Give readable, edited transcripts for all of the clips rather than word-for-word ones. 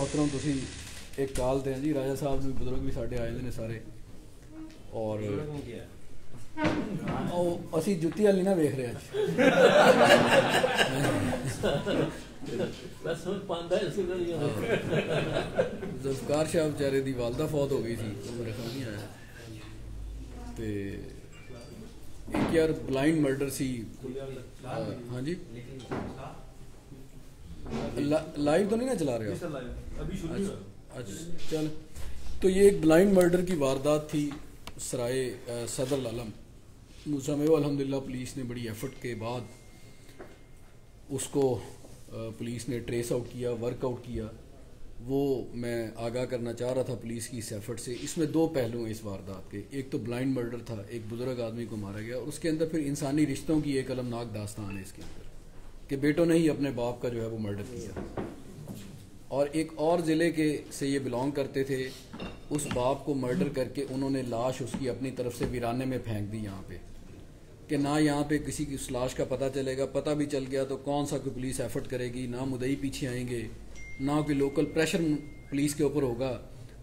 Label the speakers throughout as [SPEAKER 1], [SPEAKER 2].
[SPEAKER 1] मोहतरम तुसी एक काल दें जी राजा साहब ने बुजुर्ग भी साढ़े आए ने सारे और असी जुत्ती वाली ना वेख रहे जुल्फकार शाह बेचारे दी वालदा फौत हो गई थी तो मेरे ख्याल नहीं आया ते एक यार ब्लाइंड मर्डर सी। हाँ जी लाइव तो नहीं ना चला रहे हो? अच्छा चल, तो ये एक ब्लाइंड मर्डर की वारदात थी सराय सदर आलम मूसा में। अल्हम्दुलिल्लाह पुलिस ने बड़ी एफर्ट के बाद उसको पुलिस ने ट्रेस आउट किया, वर्कआउट किया। वो मैं आगाह करना चाह रहा था पुलिस की इस एफर्ट से। इसमें दो पहलू हैं इस वारदात के, एक तो ब्लाइंड मर्डर था, एक बुजुर्ग आदमी को मारा गया, और उसके अंदर फिर इंसानी रिश्तों की एक अलमनाक दास्तान है इसके अंदर कि बेटों ने ही अपने बाप का जो है वो मर्डर किया। और एक और ज़िले के से ये बिलोंग करते थे, उस बाप को मर्डर करके उन्होंने लाश उसकी अपनी तरफ से वीराने में फेंक दी यहाँ पे कि ना यहाँ पे किसी की उस लाश का पता चलेगा, पता भी चल गया तो कौन सा कोई पुलिस एफर्ट करेगी, ना मुदई पीछे आएंगे, ना कोई लोकल प्रेशर पुलिस के ऊपर होगा।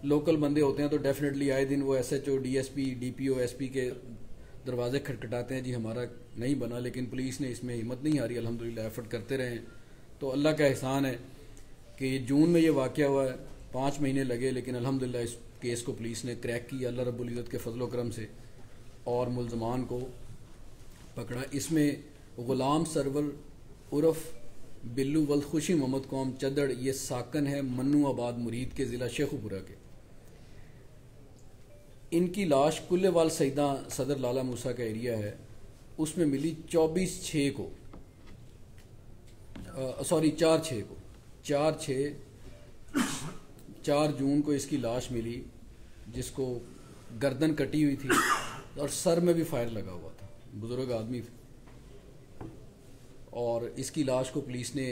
[SPEAKER 1] लोकल बंदे होते हैं तो डेफिनेटली आए दिन वो SHO DSP DPO SP के दरवाजे खटखटाते हैं जी हमारा नहीं बना, लेकिन पुलिस ने इसमें हिम्मत नहीं हारी, अल्हम्दुलिल्लाह एफर्ट करते रहे। तो अल्लाह का एहसान है कि जून में ये वाक़या हुआ है, 5 महीने लगे, लेकिन अल्हम्दुलिल्लाह इस केस को पुलिस ने क्रैक किया अल्लाह रब्बुल इज़्ज़त के फजल करम से और मुल्ज़मान को पकड़ा। इसमें ग़ुलाम सरवर उर्फ बिल्लू वल खुशी मोहम्मद कौम चदड़, ये साकन है मन्नू आबाद मुरीद के ज़िला शेखुपुरा के। इनकी लाश कुल्लेवाल सईदा सदर लाला मूसा का एरिया है, उसमें मिली 24/6 को, सॉरी 4/6 को, 4 जून को इसकी लाश मिली जिसको गर्दन कटी हुई थी और सर में भी फायर लगा हुआ था, बुजुर्ग आदमी थे। और इसकी लाश को पुलिस ने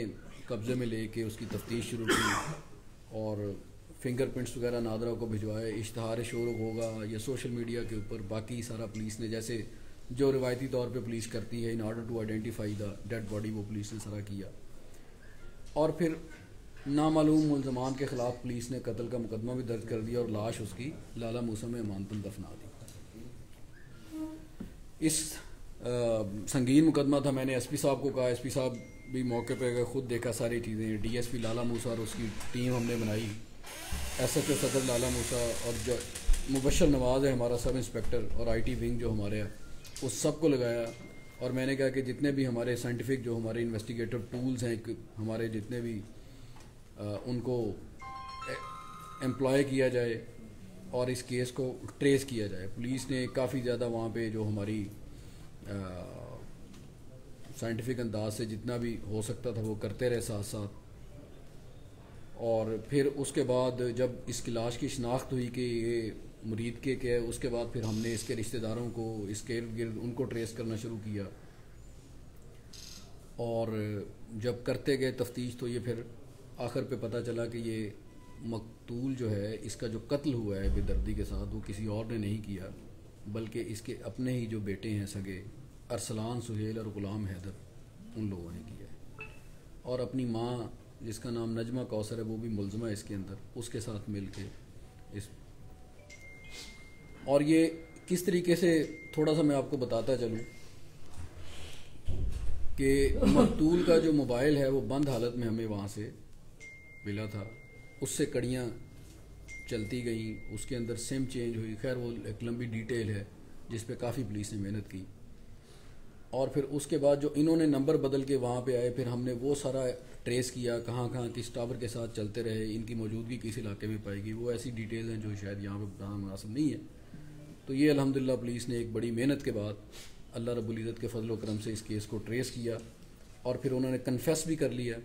[SPEAKER 1] कब्ज़े में लेके उसकी तफ्तीश शुरू की और फिंगरप्रिंट्स वगैरह नादरा को भिजवाए। इश्तहार शोर होगा या सोशल मीडिया के ऊपर बाकी सारा पुलिस ने जैसे जो रिवायती तौर पे पुलिस करती है in order to identify the dead body, वो पुलिस ने सारा किया। और फिर नामालूम मुल्ज़मान के ख़िलाफ़ पुलिस ने कत्ल का मुकदमा भी दर्ज कर दिया और लाश उसकी लाला मूसा में अमानतन दफना दी। इस संगीन मुकदमा था, मैंने SP साहब को कहा, SP साहब भी मौके पे गए, खुद देखा सारी चीज़ें। DSP लाला मूसा और उसकी टीम हमने बनाई, SHO सदर लाला मूसा और जो मुबशर नवाज़ है हमारा सब इंस्पेक्टर और IT विंग जो हमारे है, उस सब को लगाया। और मैंने कहा कि जितने भी हमारे साइंटिफिक जो हमारे इन्वेस्टिगेटिव टूल्स हैं, हमारे जितने भी उनको एम्प्लॉय किया जाए और इस केस को ट्रेस किया जाए। पुलिस ने काफ़ी ज़्यादा वहाँ पे जो हमारी साइंटिफिक अंदाज से जितना भी हो सकता था वो करते रहे साथ साथ। और फिर उसके बाद जब इसकी लाश की शिनाख्त हुई कि ये मुरीद के है, उसके बाद फिर हमने इसके रिश्तेदारों को, इसके इर्द गिर्द उनको ट्रेस करना शुरू किया। और जब करते गए तफ्तीश तो ये फिर आखिर पे पता चला कि ये मकतूल जो है, इसका जो कत्ल हुआ है बेदर्दी के साथ, वो किसी और ने नहीं किया बल्कि इसके अपने ही जो बेटे हैं सगे, अरसलान सुहेल और ग़ुलाम हैदर, उन लोगों ने किया है। और अपनी माँ जिसका नाम नजमा कौसर है वो भी मुल्ज़मा है इसके अंदर, उसके साथ मिल के इस। और ये किस तरीके से थोड़ा सा मैं आपको बताता चलूँ कि मकतूल का जो मोबाइल है वो बंद हालत में हमें वहाँ से मिला था, उससे कड़ियाँ चलती गई, उसके अंदर सिम चेंज हुई। खैर वो एक लंबी डिटेल है जिस पे काफ़ी पुलिस ने मेहनत की। और फिर उसके बाद जो इन्होंने नंबर बदल के वहाँ पे आए, फिर हमने वो सारा ट्रेस किया, कहाँ कहाँ किस टावर के साथ चलते रहे, इनकी मौजूदगी किस इलाके में पाएगी, वो ऐसी डिटेल्स हैं जो शायद यहाँ पे बताना मुनासिब नहीं है। तो ये अल्हम्दुलिल्लाह पुलिस ने एक बड़ी मेहनत के बाद अल्लाह रब्बुल इज़्ज़त के फजल करम से इस केस को ट्रेस किया और फिर उन्होंने कन्फेस भी कर लिया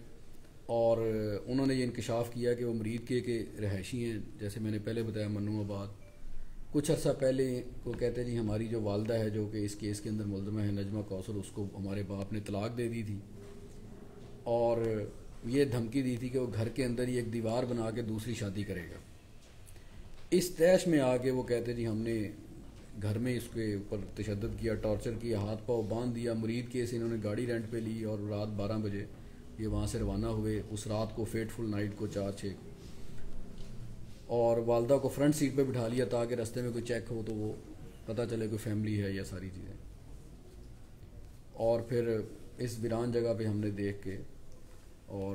[SPEAKER 1] और उन्होंने ये इंकशाफ किया कि वो मुरीद के रहायशी हैं। जैसे मैंने पहले बताया मन्नू आबाद। कुछ अर्सा पहले वो कहते हैं जी हमारी जो वालदा है जो कि इस केस के अंदर मुल्ज़मा है नजमा कौसर, उसको हमारे बाप ने तलाक दे दी थी और ये धमकी दी थी कि वो घर के अंदर ही एक दीवार बना के दूसरी शादी करेगा। इस तैश में आके वो कहते जी हमने घर में इसके ऊपर तशद्दुद किया, टॉर्चर किया, हाथ पाँव बांध दिया। मुरीद केस इन्होंने गाड़ी रेंट पे ली और रात 12 बजे ये वहाँ से रवाना हुए। उस रात को फेटफुल नाइट को 4-6 और वालदा को फ्रंट सीट पे बिठा लिया ताकि रास्ते में कोई चेक हो तो वो पता चले कोई फैमिली है या सारी चीज़ें। और फिर इस वीरान जगह पे हमने देख के और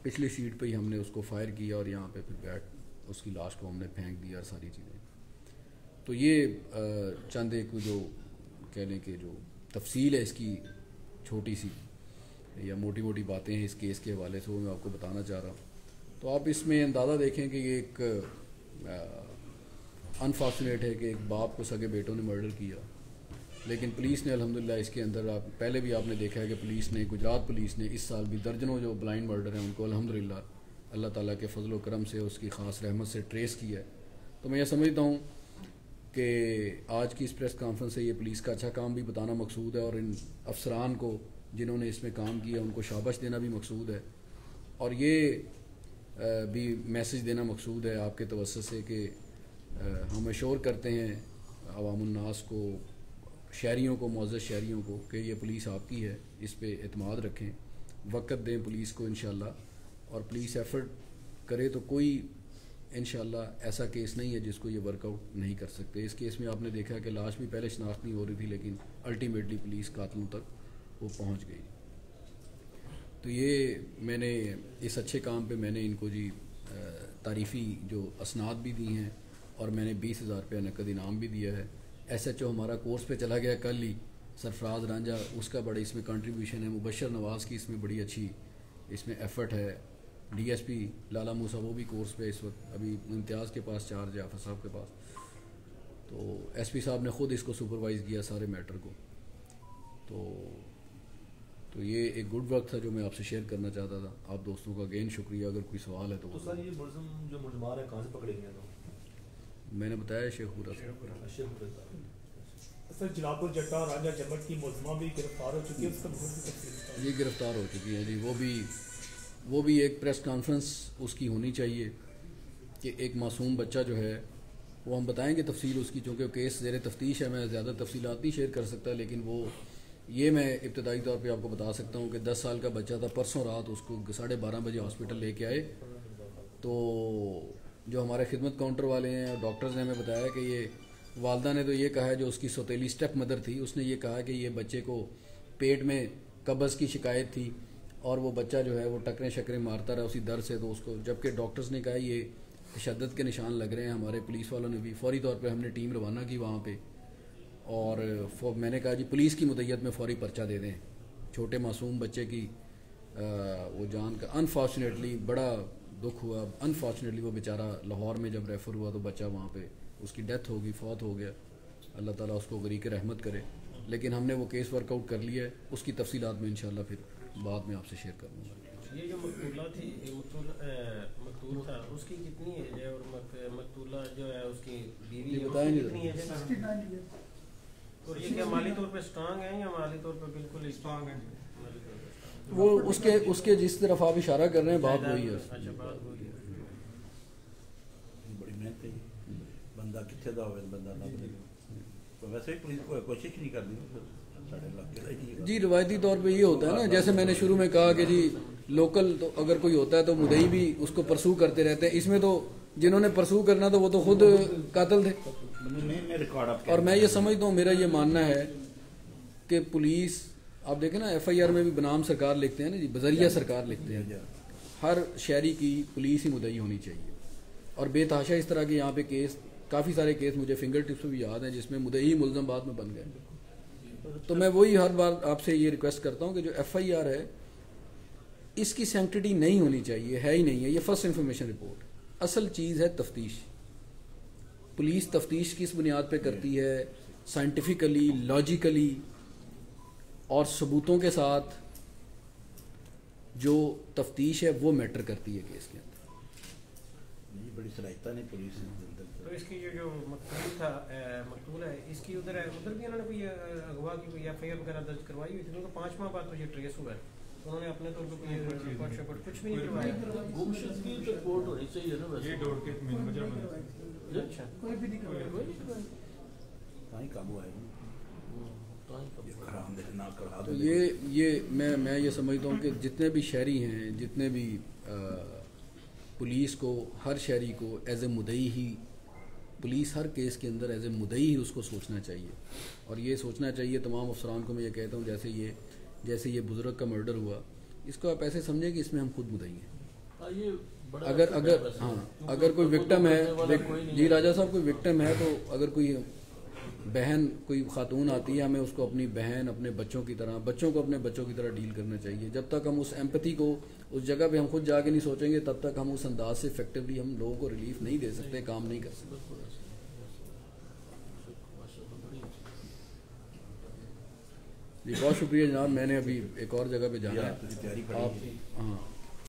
[SPEAKER 1] पिछली सीट पे ही हमने उसको फायर किया और यहाँ पे फिर बैठ उसकी लाश को हमने फेंक दिया और सारी चीज़ें। तो ये चंद एक जो कह लें कि जो तफसील है इसकी छोटी सी या मोटी मोटी बातें हैं इस केस के हवाले से, वो मैं आपको बताना चाह रहा हूँ। तो आप इसमें अंदाज़ा देखें कि ये एक अनफॉर्चुनेट है कि एक बाप को सगे बेटों ने मर्डर किया, लेकिन पुलिस ने अल्हम्दुलिल्लाह इसके अंदर, आप पहले भी आपने देखा है कि पुलिस ने, गुजरात पुलिस ने इस साल भी दर्जनों जो ब्लाइंड मर्डर हैं उनको अल्हम्दुलिल्लाह अल्लाह ताला के फजल व करम से, उसकी ख़ास रहमत से ट्रेस किया है। तो मैं ये समझता हूँ कि आज की इस प्रेस कॉन्फ्रेंस से ये पुलिस का अच्छा काम भी बताना मकसूद है और इन अफसरान को जिन्होंने इसमें काम किया उनको शाबाश देना भी मकसूद है, और ये भी मैसेज देना मकसूद है आपके तवज्जुह से कि हम अश्योर करते हैं अवामुन्नास को, शहरियों को, मुअज़्ज़ज़ शहरियों को कि ये पुलिस आपकी है, इस पे एतमाद रखें, वक़्त दें पुलिस को इंशाअल्लाह, और पुलिस एफ़र्ट करे तो कोई इंशाअल्लाह ऐसा केस नहीं है जिसको ये वर्कआउट नहीं कर सकते। इस केस में आपने देखा कि लाश भी पहले शनाख्त नहीं हो रही थी, लेकिन अल्टीमेटली पुलिस कातिलों तक वो पहुंच गई। तो ये मैंने इस अच्छे काम पे मैंने इनको जी तारीफ़ी जो असनाद भी दी हैं और मैंने 20,000 रुपया नकद इनाम भी दिया है। SHO हमारा कोर्स पे चला गया कल ही, सरफराज रांझा, उसका बड़ा इसमें कंट्रीब्यूशन है। मुबशर नवाज़ की इसमें बड़ी अच्छी इसमें एफ़र्ट है। DSP लाला मूसा वो भी कोर्स पे इस वक्त अभी इम्तियाज़ के पास चार्ज है, आफा साहब के पास। तो SP साहब ने ख़ुद इसको सुपरवाइज़ किया सारे मैटर को। तो ये एक गुड वर्क था जो मैं आपसे शेयर करना चाहता था। आप दोस्तों का अगेन शुक्रिया। अगर कोई सवाल है तो
[SPEAKER 2] सर ये मुलज़िम जो मुलज़मान है कहाँ से पकड़े गए? तो
[SPEAKER 1] मैंने बताया शेखपुरा
[SPEAKER 3] सर जलालपुर जट्टा राजा जमट की मुलज़मा भी गिरफ्तार हो चुकी है, उसका
[SPEAKER 1] ये गिरफ्तार हो चुकी है जी। वो भी एक प्रेस कॉन्फ्रेंस उसकी होनी चाहिए कि एक मासूम बच्चा जो है वो हम बताएंगे तफसील उसकी, चूँकि केस ज़ेर तफ्तीश है, मैं ज़्यादा तफसीलात नहीं शेयर कर सकता, लेकिन वो ये मैं इब्तदाई तौर पे आपको बता सकता हूँ कि 10 साल का बच्चा था। परसों रात उसको 12:30 बजे हॉस्पिटल लेके आए, तो जो हमारे खिदमत काउंटर वाले हैं और डॉक्टर्स ने हमें बताया कि ये वालदा ने तो ये कहा है, जो उसकी सौतेली स्टेप मदर थी उसने ये कहा कि ये बच्चे को पेट में कब्ज़ की शिकायत थी और वो बच्चा जो है वो टकरे शकरे मारता रहा उसी दर्द से। तो उसको, जबकि डॉक्टर्स ने कहा ये तशद्दुद के निशान लग रहे हैं, हमारे पुलिस वालों ने भी फौरी तौर पे हमने टीम रवाना की वहाँ पे, और मैंने कहा जी पुलिस की मुद्दत में फौरी पर्चा दे दें छोटे मासूम बच्चे की वो जान का। अनफॉर्चुनेटली बड़ा दुख हुआ, अनफॉर्चुनेटली वो बेचारा लाहौर में जब रेफ़र हुआ तो बच्चा वहाँ पे उसकी डेथ होगी, फौत हो गया। अल्लाह ताला उसको गरीक रहमत करे। लेकिन हमने वो केस वर्कआउट कर लिया है, उसकी तफसीलात में इंशाल्लाह फिर बाद में आपसे शेयर करूँगा।
[SPEAKER 4] ये जो मकतूला थी, मकतूल था, उसकी कितनी एज है? और मकतूला जो है उसकी बीवी कितनी एज है? और ये क्या माली तौर पे स्ट्रांग है या माली तौर पे बिल्कुल स्ट्रांग है?
[SPEAKER 1] वो उसके जिस तरफ आप इशारा कर रहे हैं बात वही है।
[SPEAKER 4] अच्छा, बात वही है।
[SPEAKER 2] बड़ी मेहनत है, बंदा कितने दा होवे बंदा ना बने, तो वैसे ही पुलिस को कोशिश नहीं करती साढ़े इलाके
[SPEAKER 1] जी। रिवायती तौर पे ये होता है ना, जैसे मैंने शुरू में कहा कि जी लोकल तो अगर कोई होता है तो मुदई भी उसको परसू करते रहते हैं। इसमें तो जिन्होंने परसू करना तो वो तो खुद कातिल थे। और मैं ये समझता हूँ, मेरा ये मानना है कि पुलिस, आप देखें ना FIR में भी बनाम सरकार लिखते हैं ना जी, बजरिया सरकार लिखते हैं। हर शहरी की पुलिस ही मुदई होनी चाहिए। और बेतहाशा इस तरह के यहाँ पे केस, काफ़ी सारे केस मुझे फिंगर टिप्स पे भी याद हैं जिसमें मुदई मुलज़म बाद में बन गए। तो मैं वही हर बार आपसे ये रिक्वेस्ट करता हूँ कि जो FIR है इसकी सैंक्टिटी नहीं होनी चाहिए, है ही नहीं है। ये फर्स्ट इन्फॉर्मेशन रिपोर्ट, असल चीज़ है तफ्तीश। पुलिस तफ्तीश किस बुनियाद पे करती है? साइंटिफिकली, लॉजिकली और सबूतों के साथ जो तफ्तीश है वो मैटर करती है केस के अंदर।
[SPEAKER 2] बड़ी सलाहियत नहीं पुलिस।
[SPEAKER 4] तो इसकी जो मकतूल है इसकी उधर भी उन्होंने कोई अगवा की कोई FIR वगैरह दर्ज करवाई हुई थी? क्योंकि 5 माह बाद तो ये ट्रेस हुआ है, उन्होंने अपने तौर पर कोई रिपोर्ट कुछ भी नहीं करवाया।
[SPEAKER 5] गुमशुदगी की रिपोर्ट होनी चाहिए ना वैसे।
[SPEAKER 6] ये डोर के मेन वजह
[SPEAKER 4] अच्छा,
[SPEAKER 3] कोई भी नहीं करवाया।
[SPEAKER 2] ताई काबू आएगा
[SPEAKER 1] तो ये मैं ये समझता हूँ कि जितने भी शहरी हैं, जितने भी पुलिस को, हर शहरी को एज ए मुद्दई ही, पुलिस हर केस के अंदर एज ए मुद्दई ही उसको सोचना चाहिए। और ये सोचना चाहिए तमाम अफसरान को, मैं ये कहता हूँ जैसे ये बुज़ुर्ग का मर्डर हुआ, इसको आप ऐसे समझें कि इसमें हम खुद मुद्दई हैं। अगर कोई विक्टिम है, जी राजा साहब, कोई विक्टिम है तो अगर कोई बहन, कोई खातून आती है, हमें उसको अपनी बहन, अपने बच्चों की तरह, बच्चों को अपने बच्चों की तरह डील करना चाहिए। जब तक हम उस एम्पैथी को उस जगह पे हम खुद जाके नहीं सोचेंगे, तब तक हम उस अंदाज से इफेक्टिवली हम लोगों को रिलीफ नहीं दे सकते, काम नहीं कर सकते। जी बहुत शुक्रिया जनाब। मैंने अभी एक और जगह पे जाना है, आप हाँ